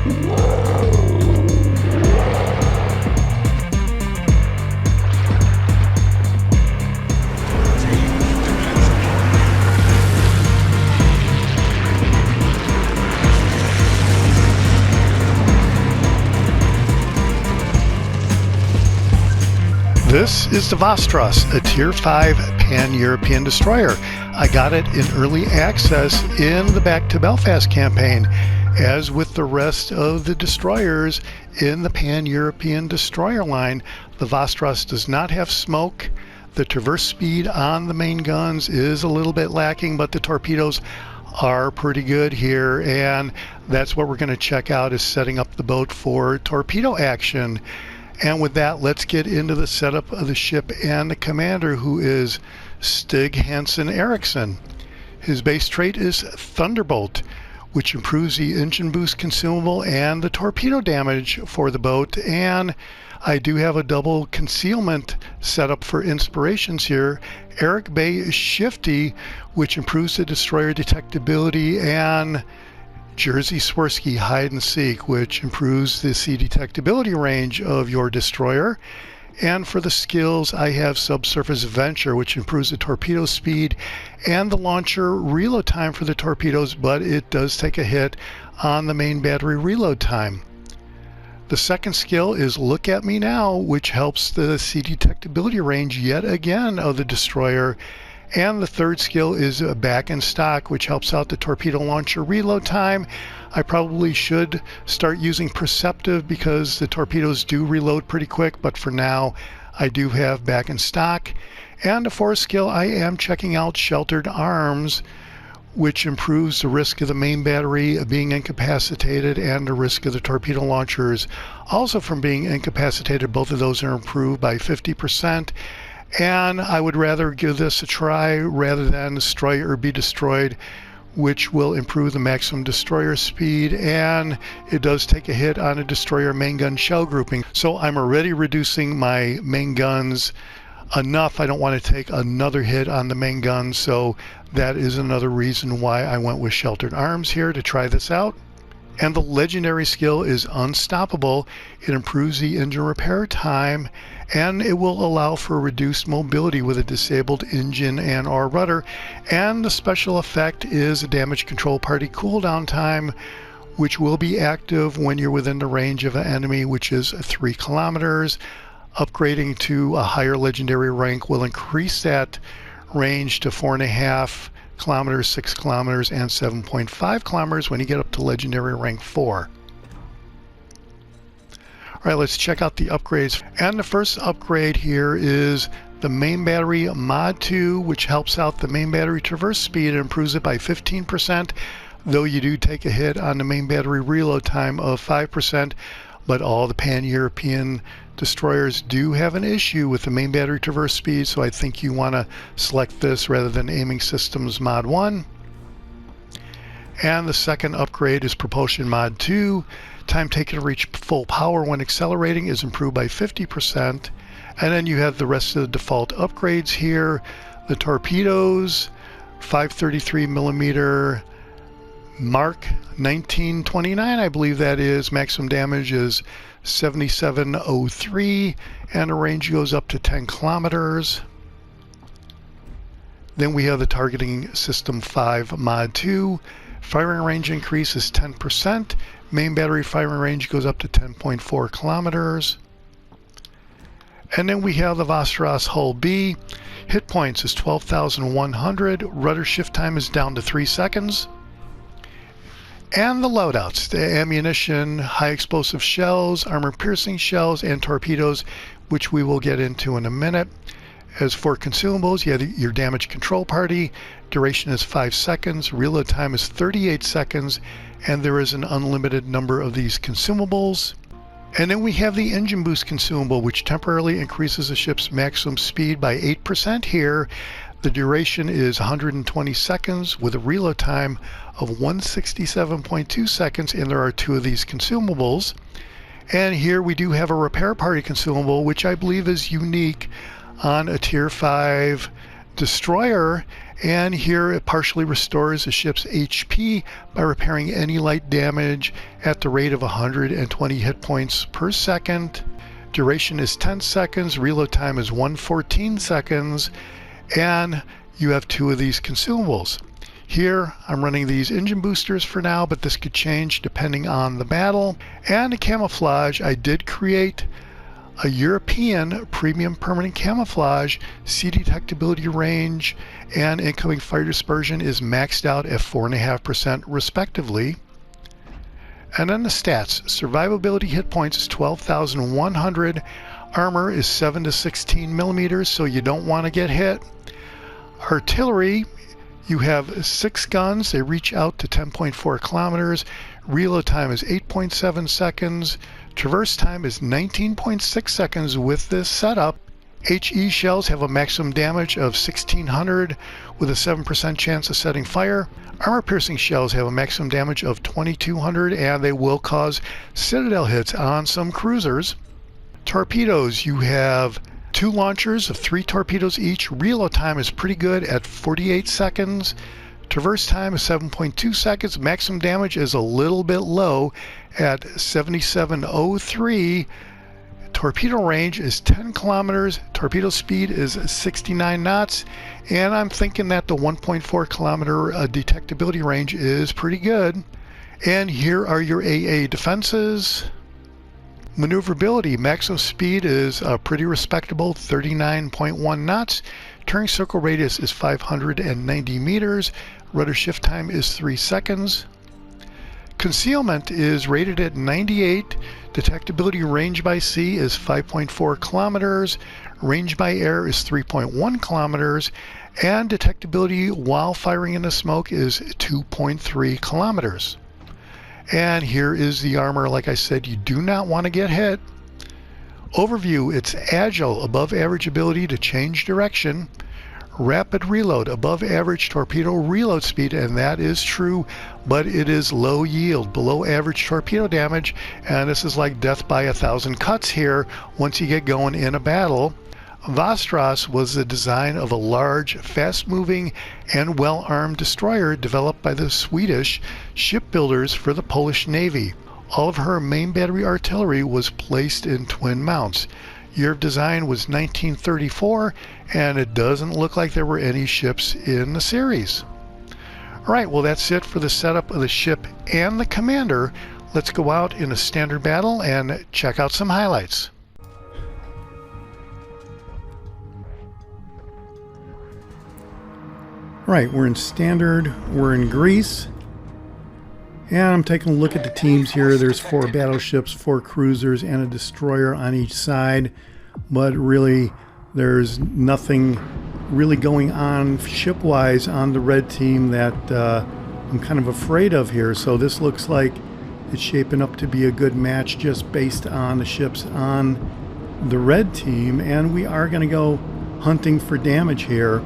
This is the Västerås, a Tier 5 Pan European Destroyer. I got it in early access in the Back to Belfast campaign. As with the rest of the destroyers in the Pan European Destroyer line, the Västerås does not have smoke. The traverse speed on the main guns is a little bit lacking, but the torpedoes are pretty good here, and that's what we're going to check out, is setting up the boat for torpedo action. And with that, let's get into the setup of the ship and the commander, who is Stig Hansson Ericson. His base trait is Thunderbolt, which improves the engine boost consumable and the torpedo damage for the boat. And I do have a double concealment setup for inspirations here. Eric Bay is Shifty, which improves the destroyer detectability, and Jersey Swirsky Hide and Seek, which improves the sea detectability range of your destroyer. And for the skills, I have Subsurface Venture, which improves the torpedo speed and the launcher reload time for the torpedoes, but it does take a hit on the main battery reload time. The second skill is Look at Me Now, which helps the sea detectability range yet again of the destroyer. And the third skill is Back in Stock, which helps out the torpedo launcher reload time. I probably should start using Perceptive because the torpedoes do reload pretty quick, but for now I do have Back in Stock. And the fourth skill, I am checking out Sheltered Arms, which improves the risk of the main battery being incapacitated and the risk of the torpedo launchers also from being incapacitated. Both of those are improved by 50%. And I would rather give this a try rather than Destroy or Be Destroyed, which will improve the maximum destroyer speed, and it does take a hit on a destroyer main gun shell grouping. So I'm already reducing my main guns enough. I don't want to take another hit on the main gun, so that is another reason why I went with Sheltered Arms here to try this out. And the legendary skill is Unstoppable. It improves the engine repair time, and it will allow for reduced mobility with a disabled engine and or rudder. And the special effect is a damage control party cooldown time, which will be active when you're within the range of an enemy, which is 3 kilometers. Upgrading to a higher legendary rank will increase that range to 4.5 kilometers, 6 kilometers, and 7.5 kilometers when you get up to legendary rank 4. Alright, let's check out the upgrades. And the first upgrade here is the main battery mod 2, which helps out the main battery traverse speed and improves it by 15%, though you do take a hit on the main battery reload time of 5%. But all the Pan-European destroyers do have an issue with the main battery traverse speed, so I think you want to select this rather than Aiming Systems Mod 1. And the second upgrade is Propulsion Mod 2. Time taken to reach full power when accelerating is improved by 50%. And then you have the rest of the default upgrades here. The torpedoes, 533 millimeter Mark 1929, I believe that is. Maximum damage is 7703, and the range goes up to 10 kilometers. Then we have the Targeting System 5 Mod 2. Firing range increase is 10%. Main battery firing range goes up to 10.4 kilometers. And then we have the Västerås Hull B. Hit points is 12,100. Rudder shift time is down to 3 seconds. And the loadouts, the ammunition, high explosive shells, armor piercing shells, and torpedoes, which we will get into in a minute. As for consumables, you have your damage control party. Duration is 5 seconds. Reload time is 38 seconds. And there is an unlimited number of these consumables. And then we have the engine boost consumable, which temporarily increases the ship's maximum speed by 8% here. The duration is 120 seconds with a reload time of 167.2 seconds, and there are 2 of these consumables. And here we do have a repair party consumable, which I believe is unique on a Tier 5 Destroyer, and here it partially restores the ship's HP by repairing any light damage at the rate of 120 hit points per second. Duration is 10 seconds, reload time is 114 seconds, and you have 2 of these consumables. Here I'm running these engine boosters for now, but this could change depending on the battle. And a camouflage, I did create a European premium permanent camouflage. Sea detectability range and incoming fire dispersion is maxed out at 4.5% respectively. And then the stats: survivability hit points is 12,100, armor is 7 to 16 millimeters, so you don't want to get hit. Artillery, you have 6 guns, they reach out to 10.4 kilometers, reload time is 8.7 seconds, traverse time is 19.6 seconds with this setup. HE shells have a maximum damage of 1,600 with a 7% chance of setting fire. Armor piercing shells have a maximum damage of 2,200 and they will cause citadel hits on some cruisers. Torpedoes, you have 2 launchers of 3 torpedoes each. Reload time is pretty good at 48 seconds. Traverse time is 7.2 seconds. Maximum damage is a little bit low at 7703. Torpedo range is 10 kilometers. Torpedo speed is 69 knots. And I'm thinking that the 1.4 kilometer detectability range is pretty good. And here are your Aaa Defenses. Maneuverability, maximum speed is pretty respectable, 39.1 knots. Turning circle radius is 590 meters. Rudder shift time is 3 seconds. Concealment is rated at 98. Detectability range by sea is 5.4 kilometers. Range by air is 3.1 kilometers. And detectability while firing in the smoke is 2.3 kilometers. And here is the armor. Like I said, you do not want to get hit. Overview, it's agile, above average ability to change direction. Rapid reload, above average torpedo reload speed, and that is true, but it is low yield, below average torpedo damage, and this is like death by 1,000 cuts here once you get going in a battle. Västerås was the design of a large, fast-moving, and well-armed destroyer developed by the Swedish shipbuilders for the Polish Navy. All of her main battery artillery was placed in twin mounts. Year of design was 1934, and it doesn't look like there were any ships in the series. Alright, well that's it for the setup of the ship and the commander. Let's go out in a standard battle and check out some highlights. Right, we're in standard, we're in Greece, and I'm taking a look at the teams here. There's 4 battleships, 4 cruisers, and a destroyer on each side, but really there's nothing really going on ship-wise on the red team that I'm kind of afraid of here. So this looks like it's shaping up to be a good match just based on the ships on the red team, and we are going to go hunting for damage here.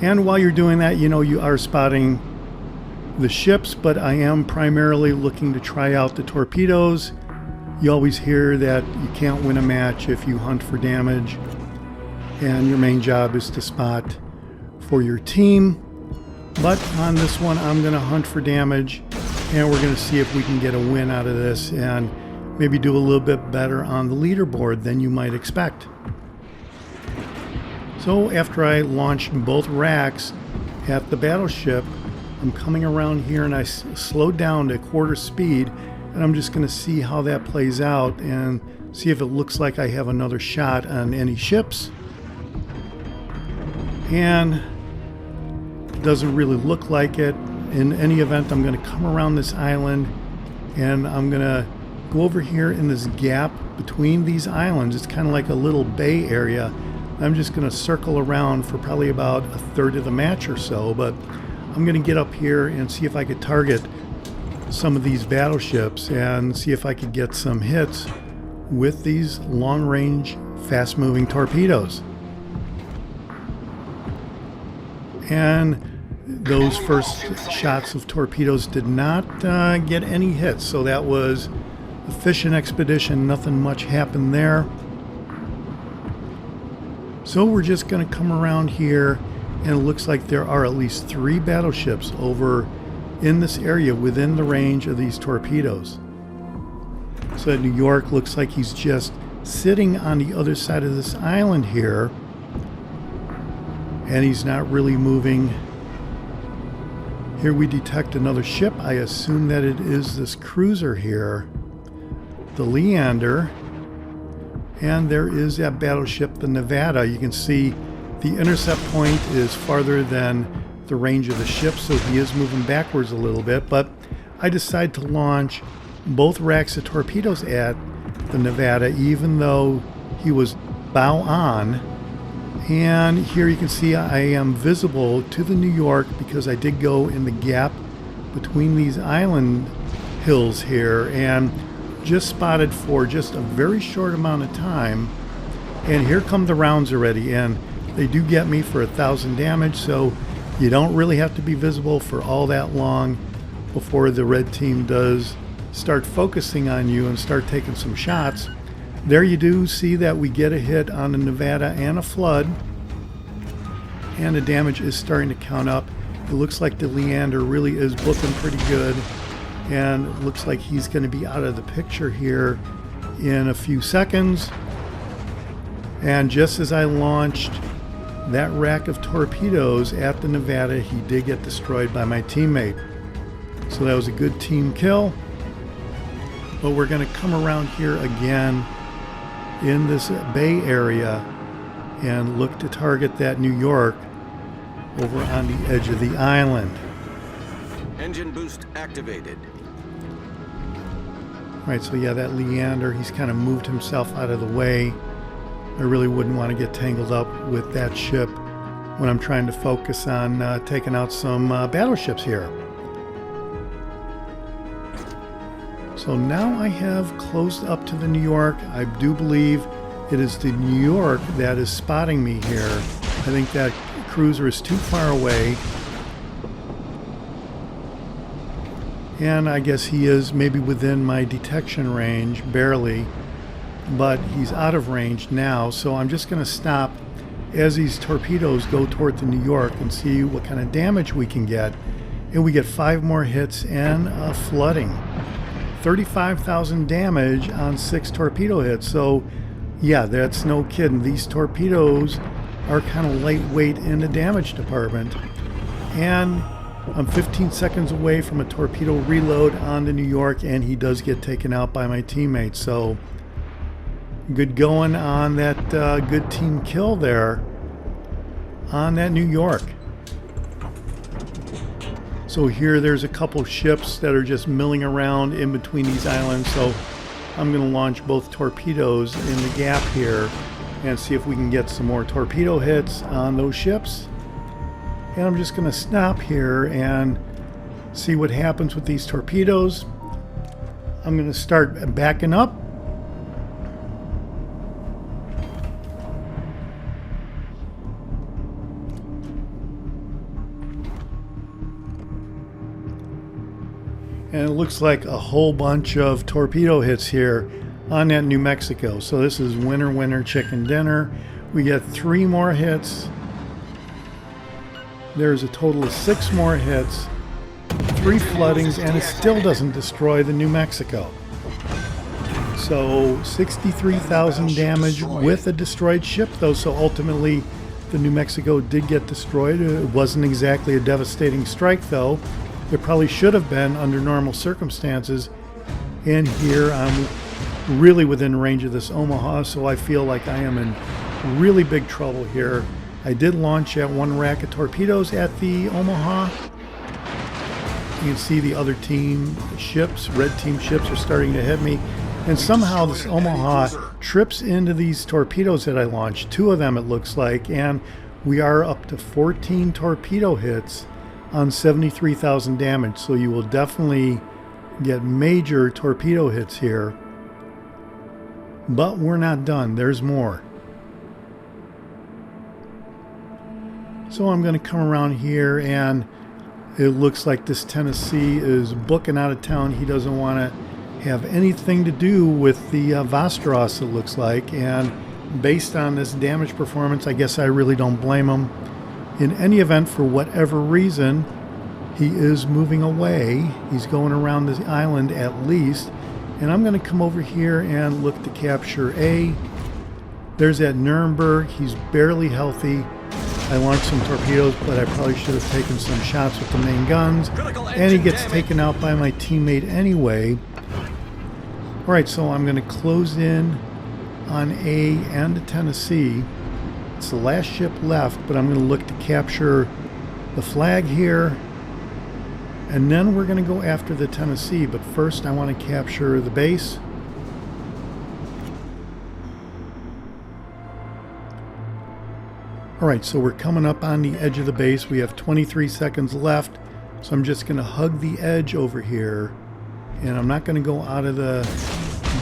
And while you're doing that, you know, you are spotting the ships, but I am primarily looking to try out the torpedoes. You always hear that you can't win a match if you hunt for damage, and your main job is to spot for your team. But on this one, I'm going to hunt for damage, and we're going to see if we can get a win out of this and maybe do a little bit better on the leaderboard than you might expect. So after I launched both racks at the battleship, I'm coming around here and I slowed down to quarter speed, and I'm just going to see how that plays out and see if it looks like I have another shot on any ships. And it doesn't really look like it. In any event, I'm going to come around this island and I'm going to go over here in this gap between these islands. It's kind of like a little bay area. I'm just going to circle around for probably about a third of the match or so, but I'm going to get up here and see if I could target some of these battleships and see if I could get some hits with these long-range, fast-moving torpedoes. And those first shots of torpedoes did not get any hits, so that was a fishing expedition. Nothing much happened there. So we're just going to come around here and it looks like there are at least 3 battleships over in this area within the range of these torpedoes. So that New York looks like he's just sitting on the other side of this island here, and he's not really moving. Here we detect another ship. I assume that it is this cruiser here, the Leander, and there is that battleship, the Nevada. You can see the intercept point is farther than the range of the ship, so he is moving backwards a little bit, but I decide to launch both racks of torpedoes at the Nevada, even though he was bow on. And here you can see I am visible to the New York because I did go in the gap between these island hills here and just spotted for just a very short amount of time. And here come the rounds already, and they do get me for 1,000 damage, so you don't really have to be visible for all that long before the red team does start focusing on you and start taking some shots. There you do see that we get a hit on the Nevada and a flood, and the damage is starting to count up. It looks like the Leander really is booking pretty good, and it looks like he's going to be out of the picture here in a few seconds. And just as I launched that rack of torpedoes at the Nevada, he did get destroyed by my teammate. So that was a good team kill. But we're going to come around here again in this bay area and look to target that New York over on the edge of the island. Engine boost activated. Right, so yeah, that Leander, he's kind of moved himself out of the way. I really wouldn't want to get tangled up with that ship when I'm trying to focus on taking out some battleships here. So now I have closed up to the New York. I do believe it is the New York that is spotting me here. I think that cruiser is too far away. And I guess he is maybe within my detection range, barely. But he's out of range now, so I'm just going to stop as these torpedoes go toward the New York and see what kind of damage we can get. And we get 5 more hits and a flooding. 35,000 damage on 6 torpedo hits. So yeah, that's no kidding. These torpedoes are kind of lightweight in the damage department. And I'm 15 seconds away from a torpedo reload on the New York, and he does get taken out by my teammate. So good going on that good team kill there on that New York. So here there's a couple ships that are just milling around in between these islands. So I'm going to launch both torpedoes in the gap here and see if we can get some more torpedo hits on those ships. And I'm just going to stop here and see what happens with these torpedoes. I'm going to start backing up. And it looks like a whole bunch of torpedo hits here on that New Mexico. So this is winner, winner, chicken dinner. We get 3 more hits. There's a total of 6 more hits, 3 floodings, and it still doesn't destroy the New Mexico. So 63,000 damage with a destroyed ship, though. So ultimately, the New Mexico did get destroyed. It wasn't exactly a devastating strike, though. It probably should have been under normal circumstances. And here I'm really within range of this Omaha, so I feel like I am in really big trouble here. I did launch at 1 rack of torpedoes at the Omaha. You can see the other team ships, red team ships, are starting to hit me. And somehow this Omaha trips into these torpedoes that I launched. 2 of them, it looks like, and we are up to 14 torpedo hits on 73,000 damage. So you will definitely get major torpedo hits here. But we're not done. There's more. So I'm going to come around here, and it looks like this Tennessee is booking out of town. He doesn't want to have anything to do with the Västerås, it looks like. And based on this damage performance, I guess I really don't blame him. In any event, for whatever reason, he is moving away. He's going around the island at least. And I'm going to come over here and look to capture A. There's that Nuremberg. He's barely healthy. I launched some torpedoes, but I probably should have taken some shots with the main guns. And he gets taken out by my teammate anyway. Alright, so I'm going to close in on A and the Tennessee. It's the last ship left, but I'm going to look to capture the flag here. And then we're going to go after the Tennessee, but first I want to capture the base. Alright, so we're coming up on the edge of the base. We have 23 seconds left, so I'm just going to hug the edge over here. And I'm not going to go out of the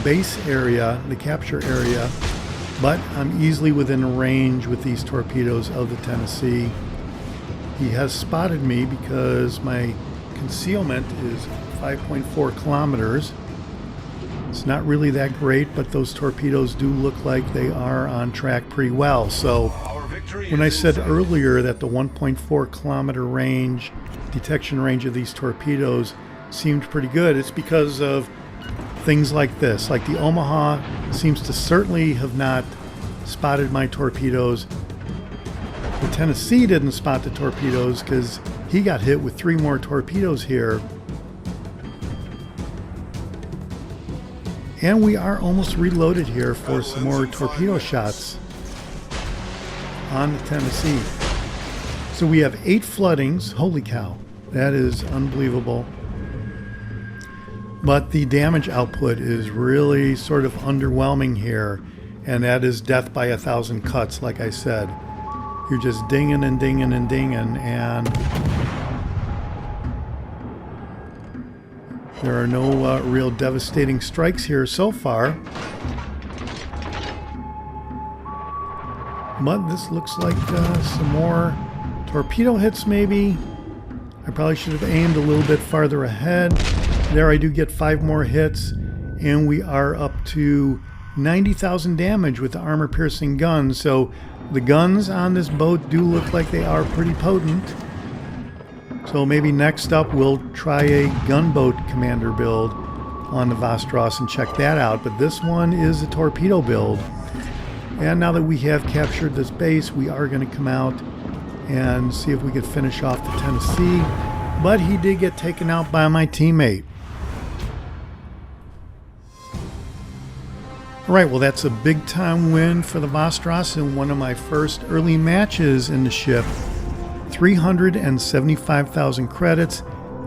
base area, the capture area, but I'm easily within range with these torpedoes of the Tennessee. He has spotted me because my concealment is 5.4 kilometers. It's not really that great, but those torpedoes do look like they are on track pretty well. So when I said earlier that the 1.4 kilometer range, detection range of these torpedoes seemed pretty good, it's because of things like this. Like the Omaha seems to certainly have not spotted my torpedoes. The Tennessee didn't spot the torpedoes because he got hit with 3 more torpedoes here. And we are almost reloaded here for some more torpedo shots on the Tennessee. So we have 8 floodings. Holy cow, that is unbelievable. But the damage output is really sort of underwhelming here, and that is death by 1,000 cuts, like I said. You're just dinging and dinging and dinging, and there are no real devastating strikes here so far. But this looks like some more torpedo hits maybe. I probably should have aimed a little bit farther ahead. There I do get 5 more hits, and we are up to 90,000 damage with the armor-piercing guns. So the guns on this boat do look like they are pretty potent. So maybe next up we'll try a gunboat commander build on the Västerås and check that out. But this one is a torpedo build. And now that we have captured this base, we are going to come out and see if we could finish off the Tennessee. But he did get taken out by my teammate. Alright, well that's a big time win for the Västerås in one of my first early matches in the ship. 375,000 credits,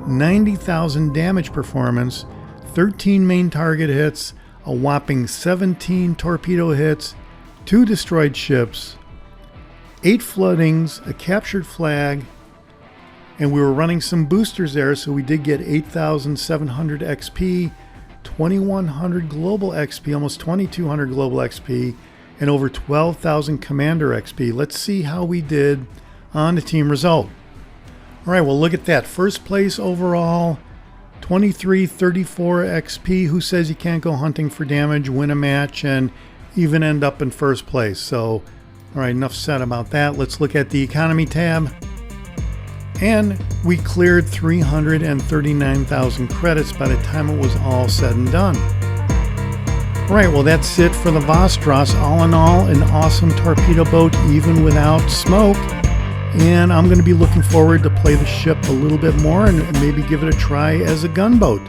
90,000 damage performance, 13 main target hits, a whopping 17 torpedo hits, 2 destroyed ships, 8 floodings, a captured flag, and we were running some boosters there, so we did get 8,700 XP, 2,100 global XP, almost 2,200 global XP, and over 12,000 commander XP. Let's see how we did on the team result. All right, well, look at that. First place overall, 2334 XP. Who says you can't go hunting for damage, win a match, and even end up in first place? So, all right, enough said about that. Let's look at the economy tab. And we cleared 339,000 credits by the time it was all said and done. All right, well, that's it for the Västerås. All in all, an awesome torpedo boat, even without smoke. And I'm going to be looking forward to play the ship a little bit more and maybe give it a try as a gunboat.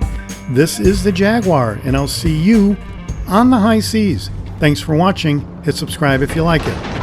This is the Jaguar, and I'll see you on the high seas. Thanks for watching. Hit subscribe if you like it.